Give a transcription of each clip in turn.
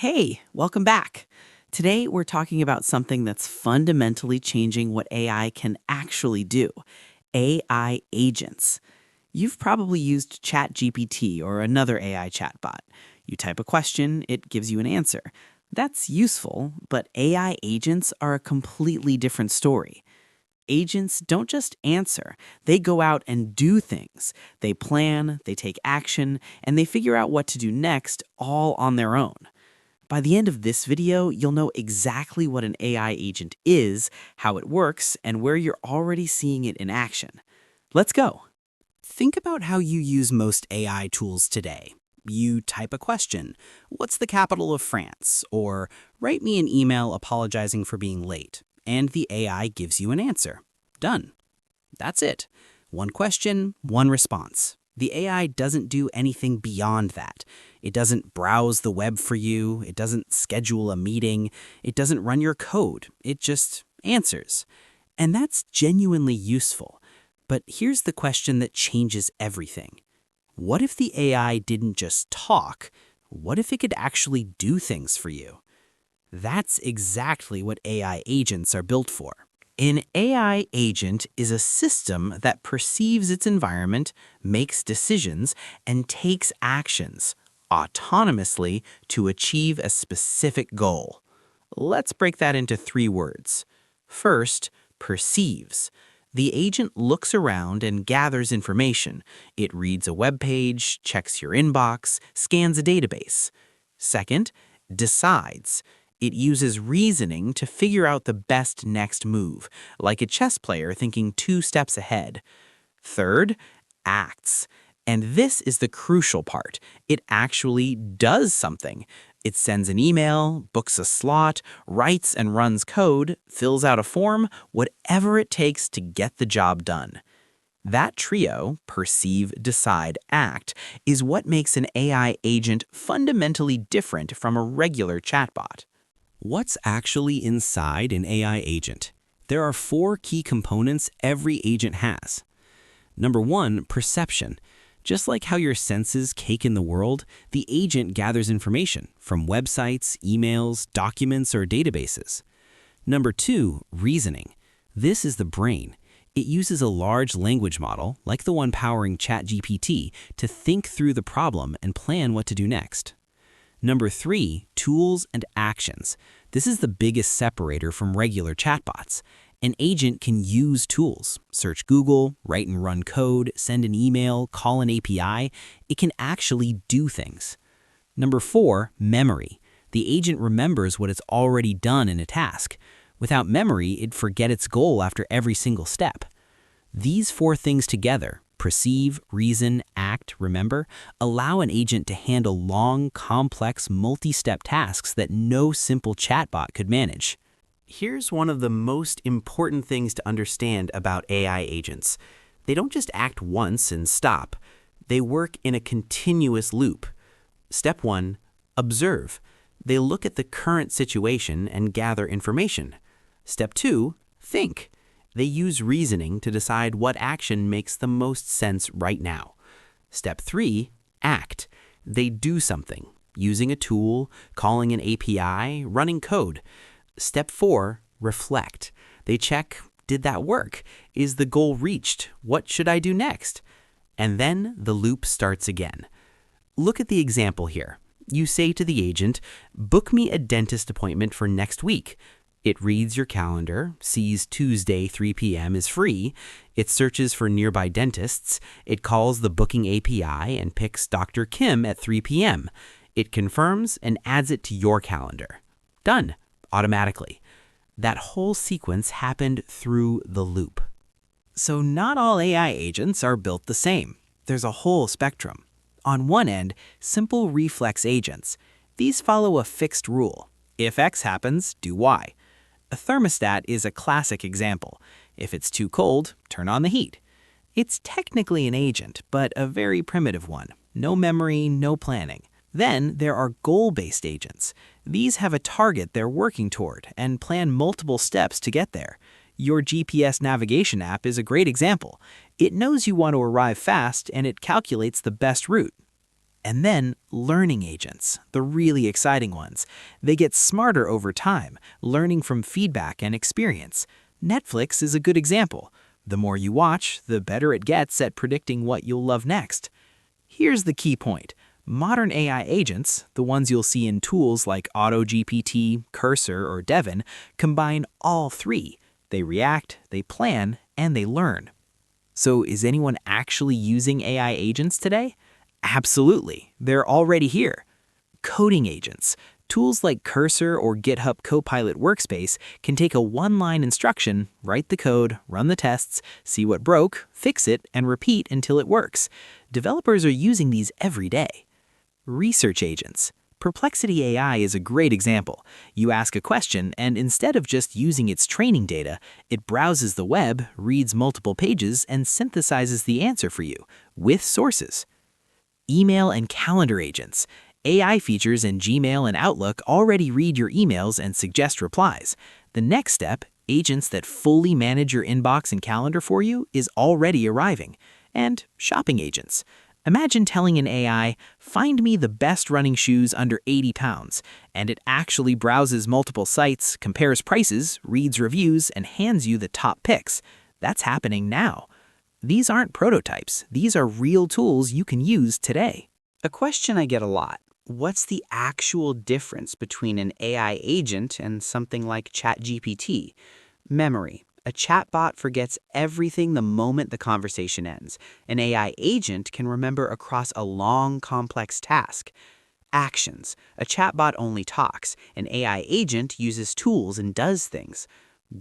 Hey, welcome back. Today, we're talking about something that's fundamentally changing what AI can actually do: AI agents. You've probably used ChatGPT or another AI chatbot. You type a question, it gives you an answer. That's useful, but AI agents are a completely different story. Agents don't just answer, they go out and do things. They plan, they take action, and they figure out what to do next all on their own. By the end of this video, you'll know exactly what an AI agent is, how it works, and where you're already seeing it in action. Let's go. Think about how you use most AI tools today. You type a question, "What's the capital of France?" Or "Write me an email apologizing for being late," and the AI gives you an answer. Done. That's it. One question, one response. The AI doesn't do anything beyond that. It doesn't browse the web for you. It doesn't schedule a meeting. It doesn't run your code. It just answers. And that's genuinely useful. But here's the question that changes everything. What if the AI didn't just talk? What if it could actually do things for you? That's exactly what AI agents are built for. An AI agent is a system that perceives its environment, makes decisions, and takes actions autonomously to achieve a specific goal. Let's break that into 3 words. First, perceives. The agent looks around and gathers information. It reads a web page, checks your inbox, scans a database. Second, decides. It uses reasoning to figure out the best next move, like a chess player thinking 2 steps ahead. Third, acts. And this is the crucial part. It actually does something. It sends an email, books a slot, writes and runs code, fills out a form, whatever it takes to get the job done. That trio, perceive, decide, act, is what makes an AI agent fundamentally different from a regular chatbot. What's actually inside an AI agent? There are 4 key components every agent has. Number 1, perception. Just like how your senses cake in the world, the agent gathers information from websites, emails, documents, or databases. Number 2, reasoning. This is the brain. It uses a large language model, like the one powering ChatGPT, to think through the problem and plan what to do next. Number 3, tools and actions. This is the biggest separator from regular chatbots. An agent can use tools, search Google, write and run code, send an email, call an API. It can actually do things. Number 4, memory. The agent remembers what it's already done in a task. Without memory, it'd forget its goal after every single step. These 4 things together, perceive, reason, act, remember, allow an agent to handle long, complex, multi-step tasks that no simple chatbot could manage. Here's one of the most important things to understand about AI agents. They don't just act once and stop. They work in a continuous loop. Step 1, observe. They look at the current situation and gather information. Step 2, think. They use reasoning to decide what action makes the most sense right now. Step 3, act. They do something, using a tool, calling an API, running code. Step 4, reflect. They check, did that work? Is the goal reached? What should I do next? And then the loop starts again. Look at the example here. You say to the agent, book me a dentist appointment for next week. It reads your calendar, sees Tuesday 3 p.m. is free. It searches for nearby dentists. It calls the booking API and picks Dr. Kim at 3 p.m. It confirms and adds it to your calendar. Done. Automatically. That whole sequence happened through the loop. So not all AI agents are built the same. There's a whole spectrum. On one end, simple reflex agents. These follow a fixed rule. If X happens, do Y. A thermostat is a classic example. If it's too cold, turn on the heat. It's technically an agent, but a very primitive one. No memory, no planning. Then there are goal-based agents. These have a target they're working toward and plan multiple steps to get there. Your GPS navigation app is a great example. It knows you want to arrive fast and it calculates the best route. And then learning agents, the really exciting ones. They get smarter over time, learning from feedback and experience. Netflix is a good example. The more you watch, the better it gets at predicting what you'll love next. Here's the key point. Modern AI agents, the ones you'll see in tools like AutoGPT, Cursor, or Devin, combine all three. They react, they plan, and they learn. So is anyone actually using AI agents today? Absolutely. They're already here. Coding agents. Tools like Cursor or GitHub Copilot Workspace can take a one-line instruction, write the code, run the tests, see what broke, fix it, and repeat until it works. Developers are using these every day. Research agents. Perplexity AI is a great example. You ask a question, and instead of just using its training data, it browses the web, reads multiple pages, and synthesizes the answer for you, with sources. Email and calendar agents. AI features in Gmail and Outlook already read your emails and suggest replies. The next step, agents that fully manage your inbox and calendar for you, is already arriving. And shopping agents. Imagine telling an AI, find me the best running shoes under 80 pounds, and it actually browses multiple sites, compares prices, reads reviews, and hands you the top picks. That's happening now. These aren't prototypes. These are real tools you can use today. A question I get a lot: what's the actual difference between an AI agent and something like ChatGPT? Memory. A chatbot forgets everything the moment the conversation ends. An AI agent can remember across a long, complex task. Actions. A chatbot only talks. An AI agent uses tools and does things.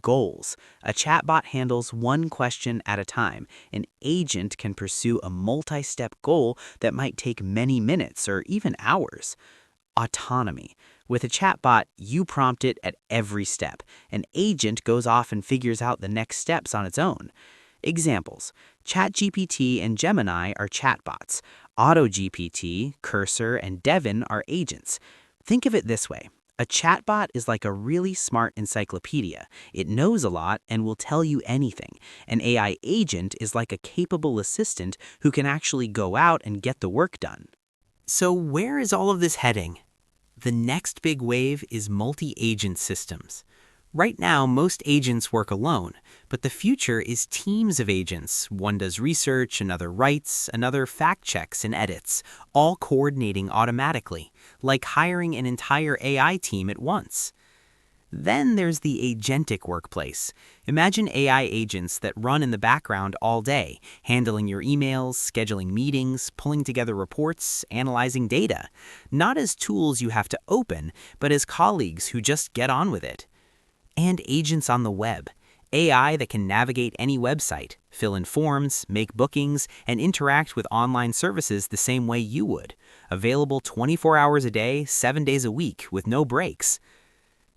Goals. A chatbot handles one question at a time. An agent can pursue a multi-step goal that might take many minutes or even hours. Autonomy. With a chatbot, you prompt it at every step. An agent goes off and figures out the next steps on its own. Examples. ChatGPT and Gemini are chatbots. AutoGPT, Cursor, and Devin are agents. Think of it this way. A chatbot is like a really smart encyclopedia. It knows a lot and will tell you anything. An AI agent is like a capable assistant who can actually go out and get the work done. So where is all of this heading? The next big wave is multi-agent systems. Right now, most agents work alone, but the future is teams of agents. One does research, another writes, another fact-checks and edits, all coordinating automatically, like hiring an entire AI team at once. Then there's the agentic workplace. Imagine AI agents that run in the background all day, handling your emails, scheduling meetings, pulling together reports, analyzing data. Not as tools you have to open, but as colleagues who just get on with it. And agents on the web. AI that can navigate any website, fill in forms, make bookings, and interact with online services the same way you would. Available 24 hours a day, 7 days a week, with no breaks.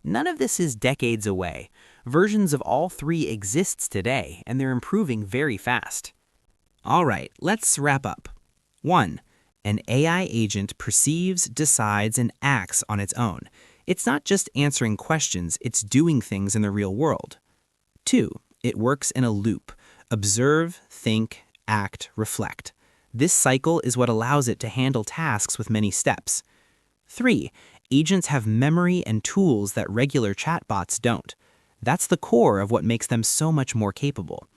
None of this is decades away. Versions of all three exists today, and they're improving very fast. All right, let's wrap up. 1. An AI agent perceives, decides, and acts on its own. It's not just answering questions, it's doing things in the real world. 2. It works in a loop. Observe, think, act, reflect. This cycle is what allows it to handle tasks with many steps. 3. Agents have memory and tools that regular chatbots don't. That's the core of what makes them so much more capable.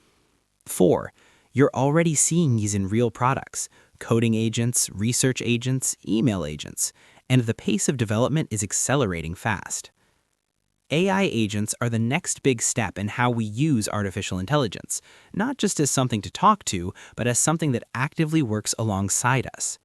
4. You're already seeing these in real products: coding agents, research agents, email agents, and the pace of development is accelerating fast. AI agents are the next big step in how we use artificial intelligence, not just as something to talk to, but as something that actively works alongside us.